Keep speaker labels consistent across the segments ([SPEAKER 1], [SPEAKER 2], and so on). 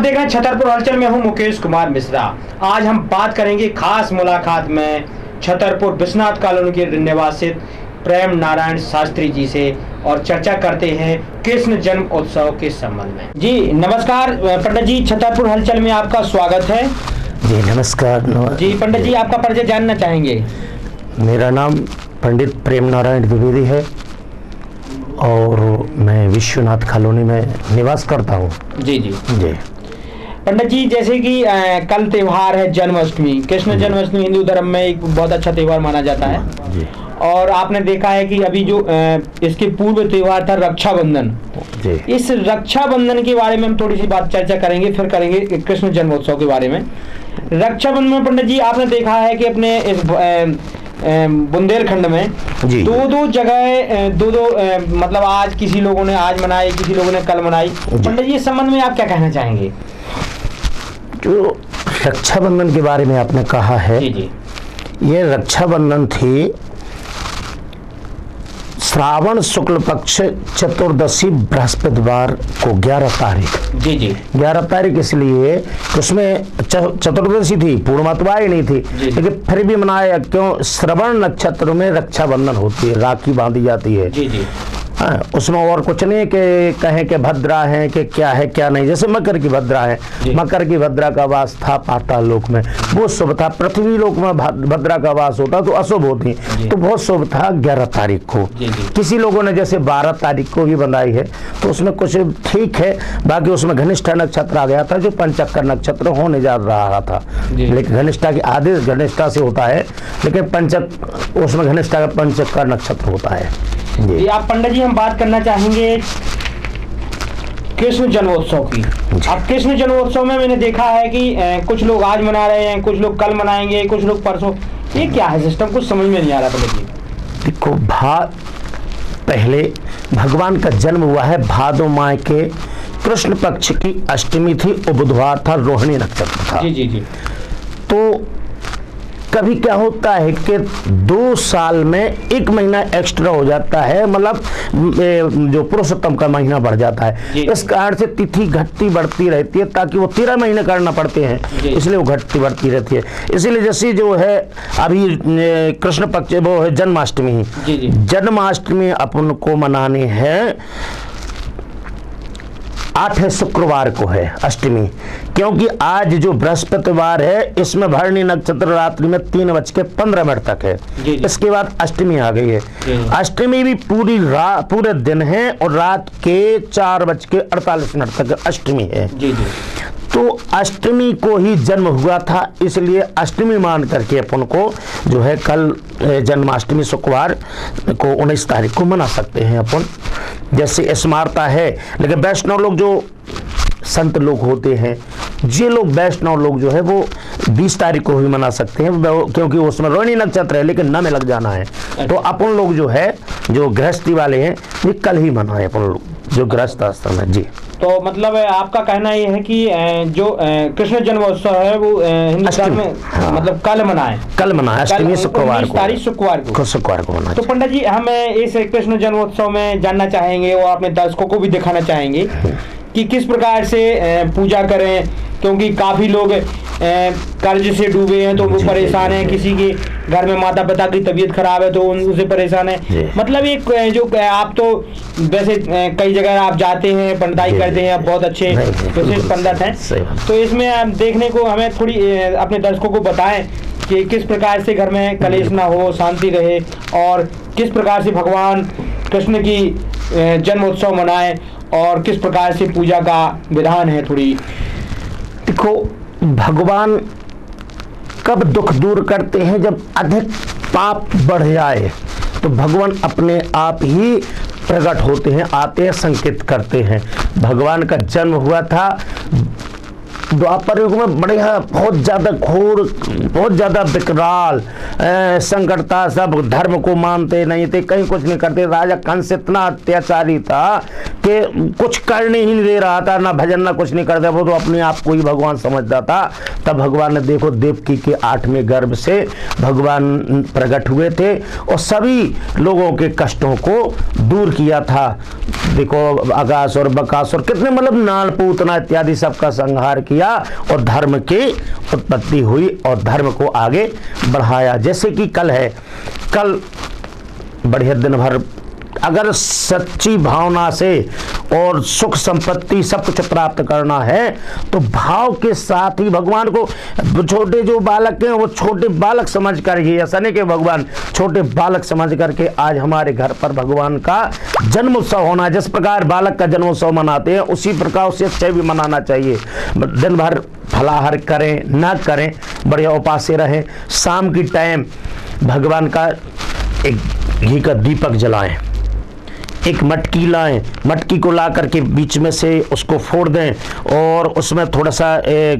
[SPEAKER 1] देख रहे हैं छतरपुर हलचल में, हूँ मुकेश कुमार मिश्रा। आज हम बात करेंगे खास मुलाकात में छतरपुर विश्वनाथ कॉलोनी के निवासित प्रेम नारायण शास्त्री जी से और चर्चा करते हैं कृष्ण जन्म उत्सव के संबंध में। जी नमस्कार पंडित जी, छतरपुर हलचल में आपका स्वागत है।
[SPEAKER 2] जी नमस्कार।
[SPEAKER 1] जी पंडित जी, आपका परिचय जानना चाहेंगे?
[SPEAKER 2] मेरा नाम पंडित प्रेम नारायण द्विवेदी है और मैं विश्वनाथ कॉलोनी में निवास करता हूँ।
[SPEAKER 1] जी जी
[SPEAKER 2] जी
[SPEAKER 1] पंडित जी, जैसे कि कल त्योहार है जन्माष्टमी। कृष्ण जन्माष्टमी हिंदू धर्म में एक बहुत अच्छा त्योहार माना जाता है
[SPEAKER 2] जी।
[SPEAKER 1] और आपने देखा है कि अभी जो इसके पूर्व त्योहार था रक्षाबंधन
[SPEAKER 2] जी।
[SPEAKER 1] इस रक्षाबंधन के बारे में हम थोड़ी सी बात चर्चा करेंगे, फिर करेंगे कृष्ण जन्मोत्सव के बारे में। रक्षाबंधन में पंडित जी आपने देखा है कि अपने इस बुंदेलखंड में दो जगह मतलब आज किसी लोगों ने आज मनाई, किसी लोगों ने कल मनाई। पंडित जी इस संबंध में आप क्या कहना चाहेंगे?
[SPEAKER 2] जो रक्षाबंधन के बारे में आपने कहा है,
[SPEAKER 1] जी जी,
[SPEAKER 2] ये रक्षाबंधन थी श्रावण शुक्ल पक्ष चतुर्दशी बृहस्पतिवार को 11 तारीख।
[SPEAKER 1] जी जी
[SPEAKER 2] 11 तारीख इसलिए उसमें चतुर्दशी थी, पूर्णमात्रा ही नहीं थी, लेकिन फिर भी मनाया क्यों? श्रवण नक्षत्र में रक्षाबंधन होती है, राखी बांधी जाती है।
[SPEAKER 1] जी जी
[SPEAKER 2] उसमें और कुछ नहीं कि कहें कि भद्रा है कि क्या है क्या नहीं। जैसे मकर की भद्रा है, मकर की भद्रा का वास था पाताल लोक में, वो शुभ था। पृथ्वी लोक में भद्रा का वास होता तो अशुभ होती, तो बहुत शुभ था 11 तारीख को। किसी लोगों ने जैसे 12 तारीख को भी बनाई है, तो उसमें कुछ ठीक है। बाकी उसमें घनिष्ठा नक्षत्र आ गया था जो पंचक्कर नक्षत्र होने जा रहा था, लेकिन घनिष्ठा की आदेश घनिष्ठा से होता है, लेकिन उसमें घनिष्ठा का पंचक्कर नक्षत्र होता है।
[SPEAKER 1] जी आप पंडित जी, हम बात करना चाहेंगे कृष्ण जन्मोत्सव की। अब कृष्ण जन्मोत्सव में मैंने देखा है कि कुछ लोग आज मना रहे हैं, कुछ लोग कल मनाएंगे, कुछ लोग परसों। ये क्या है सिस्टम? कुछ समझ में नहीं आ रहा पंडित जी।
[SPEAKER 2] देखो, पहले भगवान का जन्म हुआ है भादो माह के कृष्ण पक्ष की अष्टमी थी, वो बुधवार था, रोहिणी नक्षत्र था।
[SPEAKER 1] जी जी जी।
[SPEAKER 2] तो कभी क्या होता है कि 2 साल में 1 महीना एक्स्ट्रा हो जाता है, मतलब जो पुरुषोत्तम का महीना बढ़ जाता है। इस कारण से तिथि घटती बढ़ती रहती है, ताकि वो 13 महीने करना पड़ते हैं, इसलिए वो घटती बढ़ती रहती है। इसीलिए जैसे जो है अभी कृष्ण पक्ष वो है जन्माष्टमी। जन्माष्टमी अपन को मनानी है 8 शुक्रवार को है अष्टमी, क्योंकि आज जो बृहस्पतिवार है इसमें भरणी नक्षत्र रात्रि में 3:15 तक है। इसके बाद अष्टमी आ गई है। अष्टमी भी पूरे दिन है और रात के 4:48 तक अष्टमी है। तो अष्टमी को ही जन्म हुआ था, इसलिए अष्टमी मान करके अपन को जो है कल जन्माष्टमी शुक्रवार को 19 तारीख को मना सकते हैं अपन। जैसे स्मारता है, लेकिन वैष्णव लोग जो संत लोग होते हैं, ये लोग वैष्णव लोग जो है वो 20 तारीख को भी मना सकते हैं, क्योंकि उसमें रोहिणी नक्षत्र है, लेकिन न में लग जाना है। तो अपन लोग जो है जो गृहस्थी वाले हैं ये कल ही मनाए अपन लोग जो गृहस्थ आश्रम है। जी
[SPEAKER 1] तो मतलब आपका कहना ये है कि जो कृष्ण जन्मोत्सव है वो हिंदुस्तान में मतलब कल मनाए
[SPEAKER 2] अष्टमी शुक्रवार को मनाए।
[SPEAKER 1] तो पंडित जी, हम इस कृष्ण जन्मोत्सव में जानना चाहेंगे और अपने दर्शकों को भी दिखाना चाहेंगे कि किस प्रकार से पूजा करें, क्योंकि काफी लोग कर्ज से डूबे हैं तो वो परेशान हैं। किसी के घर में माता पिता की तबीयत खराब है तो उनसे परेशान है। मतलब ये जो आप तो वैसे कई जगह आप जाते हैं, पंडिताई करते हैं, आप बहुत अच्छे विशेष पंडित हैं, तो इसमें आप देखने को हमें थोड़ी अपने दर्शकों को बताएं कि किस प्रकार से घर में कलेश ना हो, शांति रहे, और किस प्रकार से भगवान कृष्ण की जन्मोत्सव मनाएं और किस प्रकार से पूजा का विधान है। थोड़ी
[SPEAKER 2] देखो, भगवान कब दुख दूर करते हैं? जब अधिक पाप बढ़ जाए तो भगवान अपने आप ही प्रकट होते हैं, आते हैं, संकेत करते हैं। भगवान का जन्म हुआ था द्वापर युग में बढ़िया बहुत ज्यादा घोर, बहुत ज्यादा विकराल संकट था। सब धर्म को मानते नहीं थे, कहीं कुछ नहीं करते। राजा कंस इतना अत्याचारी था कि कुछ करने ही नहीं दे रहा था, ना भजन ना कुछ नहीं करता, वो तो अपने आप को ही भगवान समझता था। तब भगवान ने देखो देवकी के 8वें गर्भ से भगवान प्रकट हुए थे और सभी लोगों के कष्टों को दूर किया था। देखो अगासुर बकासुर कितने मतलब नाल पूतना इत्यादि सबका संहार किया और धर्म की उत्पत्ति हुई और धर्म को आगे बढ़ाया। जैसे कि कल है, कल बढ़िया दिन भर अगर सच्ची भावना से और सुख संपत्ति सब कुछ प्राप्त करना है तो भाव के साथ ही भगवान को, छोटे जो बालक हैं वो छोटे बालक समझ कर ही, ऐसा नहीं कि भगवान छोटे बालक समझ करके आज हमारे घर पर भगवान का जन्मोत्सव होना, जिस प्रकार बालक का जन्मोत्सव मनाते हैं उसी प्रकार उसे अच्छे भी मनाना चाहिए। दिन भर फलाहार करें ना करें, बढ़िया उपास रहें, शाम की टाइम भगवान का एक घी का दीपक जलाएं, एक मटकी लाएं, मटकी को ला करके बीच में से उसको फोड़ दें और उसमें थोड़ा सा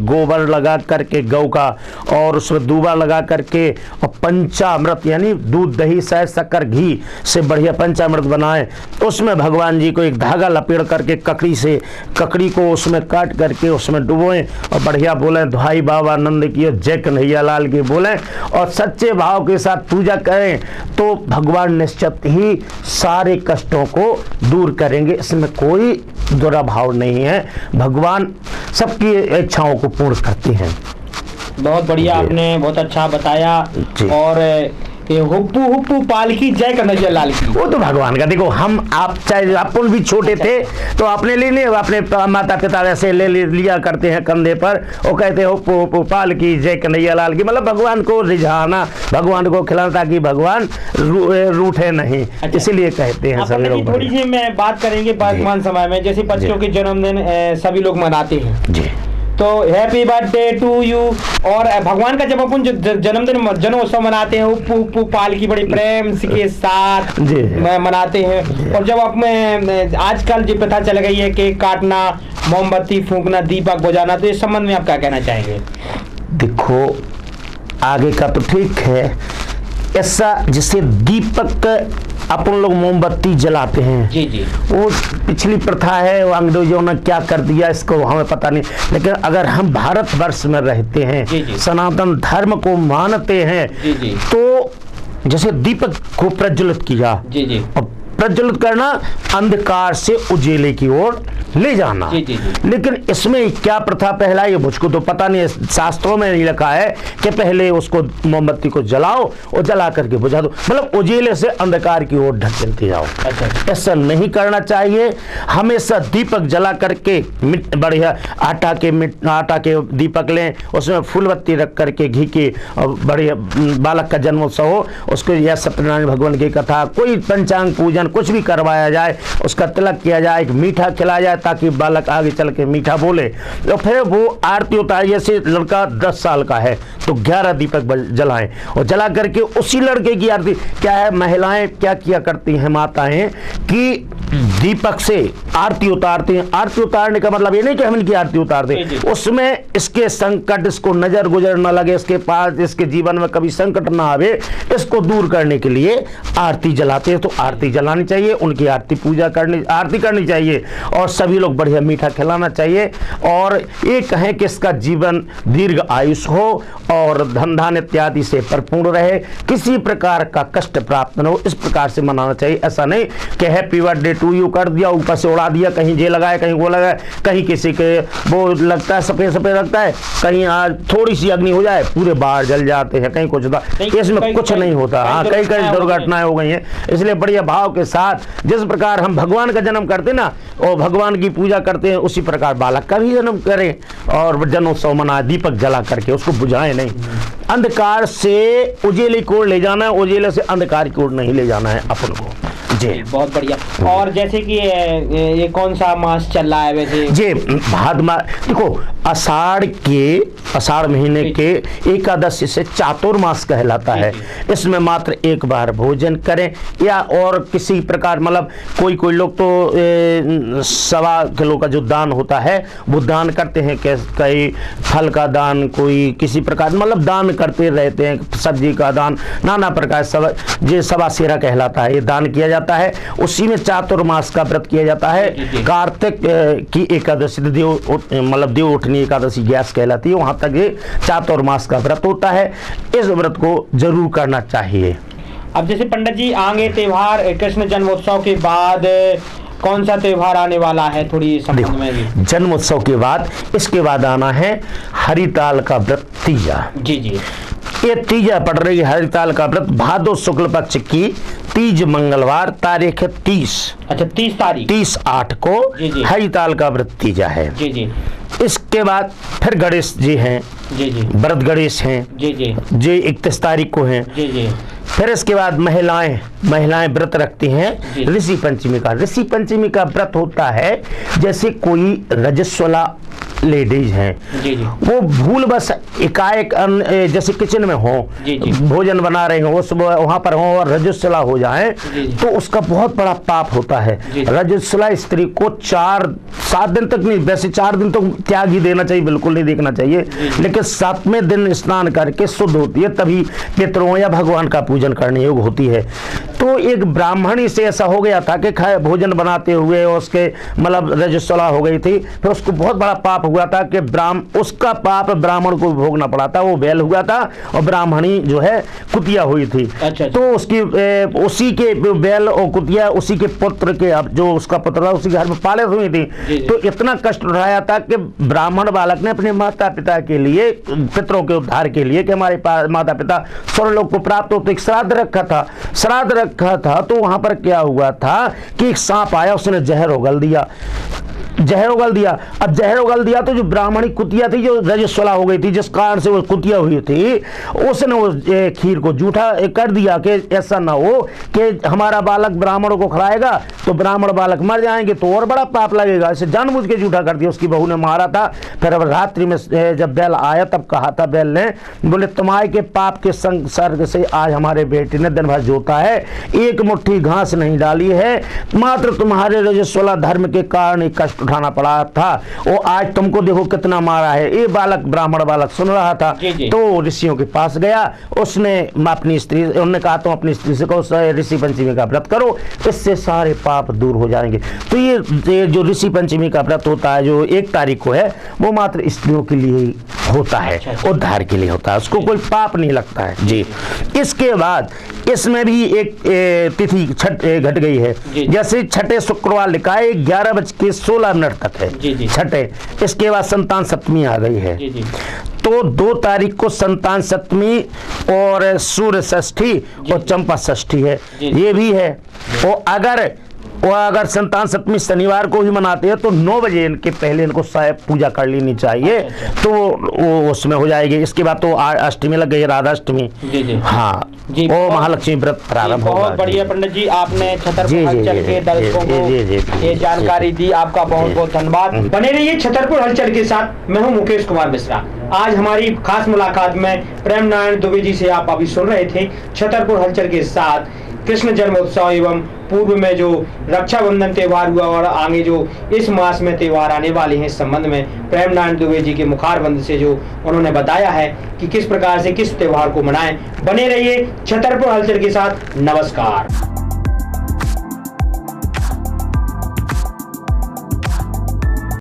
[SPEAKER 2] गोबर लगा करके गौ का और उसमें दूबा लगा करके और पंचामृत यानी दूध दही शहद शक्कर घी से बढ़िया पंचामृत बनाएं। उसमें भगवान जी को एक धागा लपेट करके ककड़ी को उसमें काट करके उसमें डुबोएं और बढ़िया बोलें दुहाई बाबा नंद की जय कन्हैया लाल की बोलें और सच्चे भाव के साथ पूजा करें तो भगवान निश्चित ही सारे कष्टों को दूर करेंगे। इसमें कोई बुरा भाव नहीं है, भगवान सबकी इच्छाओं को पूर्ण करते हैं।
[SPEAKER 1] बहुत बढ़िया, आपने बहुत अच्छा बताया। और ये हुप्पू हुप्पू पालकी जय कन्हैया लाल की,
[SPEAKER 2] वो तो भगवान का। देखो हम आप चाहे अपन भी छोटे थे तो आपने ले लिया, अपने माता पिता वैसे ले लिया करते हैं कंधे पर, वो कहते हैं हुप्पू हुप्पू पालकी जय कन्हैया लाल की, मतलब भगवान को रिझाना, भगवान को खिलाना ताकि भगवान रूठे नहीं। अच्छा। इसीलिए कहते हैं सभी लोग।
[SPEAKER 1] थोड़ी सी मैं बात करेंगे वर्तमान समय में, जैसे बच्चों के जन्मदिन सभी लोग मनाते हैं
[SPEAKER 2] जी,
[SPEAKER 1] तो हैप्पी बर्थडे टू यू, और भगवान का जब अपन जन्मदिन जन्मोत्सव मनाते हैं हुप्पू पालकी बड़ी प्रेम के साथ मनाते हैं। और जब अपने आजकल जो प्रथा चल गई है केक काटना, मोमबत्ती फूंकना, दीपक बुझाना, तो इस संबंध में आप क्या कहना चाहेंगे?
[SPEAKER 2] देखो आगे का तो ठीक है, ऐसा जिसे दीपक अपन लोग मोमबत्ती जलाते हैं
[SPEAKER 1] जी जी,
[SPEAKER 2] वो पिछली प्रथा है, वो अंग्रेजों ने क्या कर दिया इसको हमें पता नहीं, लेकिन अगर हम भारतवर्ष में रहते हैं
[SPEAKER 1] जी जी,
[SPEAKER 2] सनातन धर्म को मानते हैं
[SPEAKER 1] जी जी,
[SPEAKER 2] तो जैसे दीपक को प्रज्वलित किया
[SPEAKER 1] जी जी,
[SPEAKER 2] और प्रज्वलित करना अंधकार से उजेले की ओर ले जाना।
[SPEAKER 1] जी जी जी।
[SPEAKER 2] लेकिन इसमें क्या प्रथा पहला ये मुझको तो पता नहीं, शास्त्रों में नहीं लिखा है कि पहले उसको मोमबत्ती को जलाओ और जला करके बुझा दो, मतलब उजेले से अंधकार की ओर ढकते जाओ। अच्छा। ऐसा नहीं करना चाहिए, हमेशा दीपक जला करके बढ़िया आटा के दीपक लें, उसमें फूलबत्ती रख करके घी के बढ़िया बालक का जन्मोत्सव हो, उसको यह सत्यनारायण भगवान की कथा, कोई पंचांग पूजन कुछ भी करवाया जाए, उसका तिलक किया जाए, एक मीठा खिलाया जाए ताकि बालक आगे चल के मीठा बोले। तो फिर वो आरती उतार, जैसे लड़का 10 साल का है तो 11 दीपक जलाएं और जला करके उसी लड़के की आरती। क्या है, महिलाएं क्या किया करती हैं माताएं कि दीपक से आरती उतारते हैं। आरती उतारने का मतलब ये नहीं कि हम इनकी आरती उतार दें, उसमें इसके संकट, इसको नजर गुजर न लगे, इसके पास इसके जीवन में कभी संकट ना आवे, इसको दूर करने के लिए आरती जलाते हैं। तो आरती जलानी चाहिए, उनकी आरती करनी चाहिए और सभी लोग बढ़िया मीठा खिलाना चाहिए और ये कहें कि इसका जीवन दीर्घ आयुष हो और धन धान इत्यादि से परिपूर्ण रहे, किसी प्रकार का कष्ट प्राप्त न हो, इस प्रकार से मनाना चाहिए। ऐसा नहीं कि हैप्पी बर्थडे टू यू कर दिया, ऊपर से उड़ा दिया, कहीं ये लगाए कहीं वो लगाए, कहीं किसी के वो लगता है सफेद सफेद लगता है, कहीं आज थोड़ी सी अग्नि हो जाए पूरे बाहर जल जाते हैं, कहीं कुछ होता, इसमें कुछ नहीं होता। हाँ, कई दुर्घटनाएं हो गई हैं। इसलिए बढ़िया भाव के साथ जिस प्रकार हम भगवान का जन्म करते ना और भगवान की पूजा करते हैं, उसी प्रकार बालक का भी जन्म करें और जन्मोत्सव मनाए, दीपक जला करके उसको बुझाएं नहीं। अंधकार से उजेले की ओर ले जाना है, उजेले से अंधकार की ओर नहीं ले जाना है अपन को। जी
[SPEAKER 1] बहुत बढ़िया। और जैसे कि ये कौन सा मास चल रहा है वैसे?
[SPEAKER 2] जी देखो, आषाढ़ महीने के एकादशी से चातुर्मास कहलाता है। इसमें मात्र एक बार भोजन करें, या और किसी प्रकार मतलब कोई लोग तो 1.25 किलो का जो दान होता है वो दान करते हैं, कई फल का दान, कोई किसी प्रकार मतलब दान करते रहते हैं, सब्जी का दान, नाना प्रकार सब ये सवा सेरा कहलाता है, ये दान किया जाता है। उसी में चातुर्मास का व्रत किया जाता है। कार्तिक की एकादशी मतलब देव उठनी एकादशी गैस कहलाती है, वहां तक ये चातुर्मास का व्रत होता है। इस व्रत को जरूर करना चाहिए।
[SPEAKER 1] अब जैसे पंडित जी आगे त्योहार कृष्ण जन्मोत्सव के बाद कौन सा त्योहार आने वाला है, थोड़ी संबंध में भी?
[SPEAKER 2] जन्मोत्सव के बाद इसके बाद आना है हरिताल का व्रत, तीजा।
[SPEAKER 1] जी जी,
[SPEAKER 2] ये तीजा पड़ रही है। हरिताल का व्रत भादो शुक्ल पक्ष की तीज मंगलवार, तारीख है 30।
[SPEAKER 1] अच्छा, 30 तारीख,
[SPEAKER 2] 30/8 को हरिताल का व्रत तीजा है।
[SPEAKER 1] जी जी।
[SPEAKER 2] इसके बाद फिर गणेश जी हैं, जी जी, व्रत गणेश हैं, जी जी, जो 31 तारीख को हैं। जी जी। फिर इसके बाद महिलाएं व्रत रखती हैं ऋषि पंचमी का। ऋषि पंचमी का व्रत होता है जैसे कोई रजस्वला लेडीज हैं, जी जी, वो भूल बस एकाएक जैसे किचन में हो, जी जी, भोजन बना रहे हो, उस वहां पर हो और रजस्वला हो जाए तो उसका बहुत बड़ा पाप होता है। रजस्वला स्त्री को 4-7 दिन तक नहीं, वैसे 4 दिन तो त्याग ही देना चाहिए, बिल्कुल नहीं देखना चाहिए, लेकिन 7वें दिन स्नान करके शुद्ध होती है, तभी पितरों या भगवान का पूजन करने योग्य होती है। तो एक ब्राह्मणी से ऐसा हो गया था कि भोजन बनाते हुए उसके मतलब रजस्वला हो गई थी, फिर उसको बहुत बड़ा पाप हुआ था कि उसका पाप ब्राह्मण को भोगना पड़ा था। वो बैल हुआ था और ब्राह्मणी जो है कुतिया हुई थी। अच्छा। तो उसकी उसी के बैल और कुतिया उसी के पुत्र के, अब जो उसका पुत्र था उसी के घर में पाले हुई थी। तो इतना कष्ट उठाया था कि ब्राह्मण बालक ने अपने माता पिता के लिए, पितरों के उद्धार के लिए, कि हमारे माता पिता स्वर्गलोक को प्राप्त हो, तो एक श्राद्ध रखा था। तो वहां पर क्या हुआ था कि एक सांप आया, उसने जहर उगल दिया। अब जहर उगल दिया तो जो ब्राह्मणी कुतिया थी, जो रजस्वला हो गई थी, जिस कारण से वो कुतिया हुई थी, उसने वो खीर को झूठा कर दिया कि ऐसा ना हो कि हमारा बालक ब्राह्मणों को खिलाएगा तो ब्राह्मण बालक मर जाएंगे तो और बड़ा पाप लगेगा। इसे जानबूझ के झूठा कर दिया। उसकी बहू ने मारा था। फिर अब रात्रि में जब बैल आया तब कहा था बैल ने, बोले तुम्हारे के पाप के संसर्ग से आज हमारे बेटे ने दिन भर जोता है, एक मुट्ठी घास नहीं डाली है, मात्र तुम्हारे रजस्वला धर्म के कारण कष्ट उठाना पड़ा था, वो आज तुमको देखो कितना मारा है। ये बालक, ब्राह्मण बालक सुन रहा था। तो ऋषियों के पास गया, उसने अपनी स्त्री, उन्होंने कहा तुम अपनी स्त्री से कहो ऋषि पंचमी का व्रत करो, इससे सारे पाप दूर हो जाएंगे। तो ये जो ऋषि पंचमी का व्रत होता है, जो 1 तारीख को है, वो मात्र स्त्रियों के लिए होता है, उद्धार के लिए होता है, उसको कोई पाप नहीं लगता है। जी। इसके बाद इसमें भी एक तिथि घट गई है। जैसे छठे शुक्रवार लिखा है 11:16 तक है छठे। इसके बाद संतान सप्तमी आ गई है। तो 2 तारीख को संतान सप्तमी और सूर्य षष्ठी और चंपा षष्ठी है, ये भी है। और अगर संतान सप्तमी शनिवार को ही मनाते हैं तो 9 बजे इनके पहले इनको पूजा कर लेनी चाहिए, तो वो उसमें हो जाएगी। इसके बाद तो अष्टमी लग गई, राधा अष्टमी। हाँ जी, वो महालक्ष्मी व्रत प्रारंभ होगा।
[SPEAKER 1] बहुत बढ़िया पंडित जी, आपने छतरपुर हलचल के दर्शकों को ये जानकारी दी, आपका बहुत बहुत धन्यवाद। बने रहिए छतरपुर हलचल के साथ। मैं हूँ मुकेश कुमार मिश्रा। आज हमारी खास मुलाकात में प्रेम नारायण दुबे जी से आप अभी सुन रहे थे छतरपुर हलचल के साथ कृष्ण जन्मोत्सव एवं पूर्व में जो रक्षाबंधन त्योहार हुआ और आगे जो इस मास में त्योहार आने वाले हैं, इस संबंध में प्रेम नारायण दुबे जी के मुखारबंद से जो उन्होंने बताया है कि किस प्रकार से किस त्योहार को मनाएं। बने रहिए छतरपुर हलचल के साथ। नमस्कार।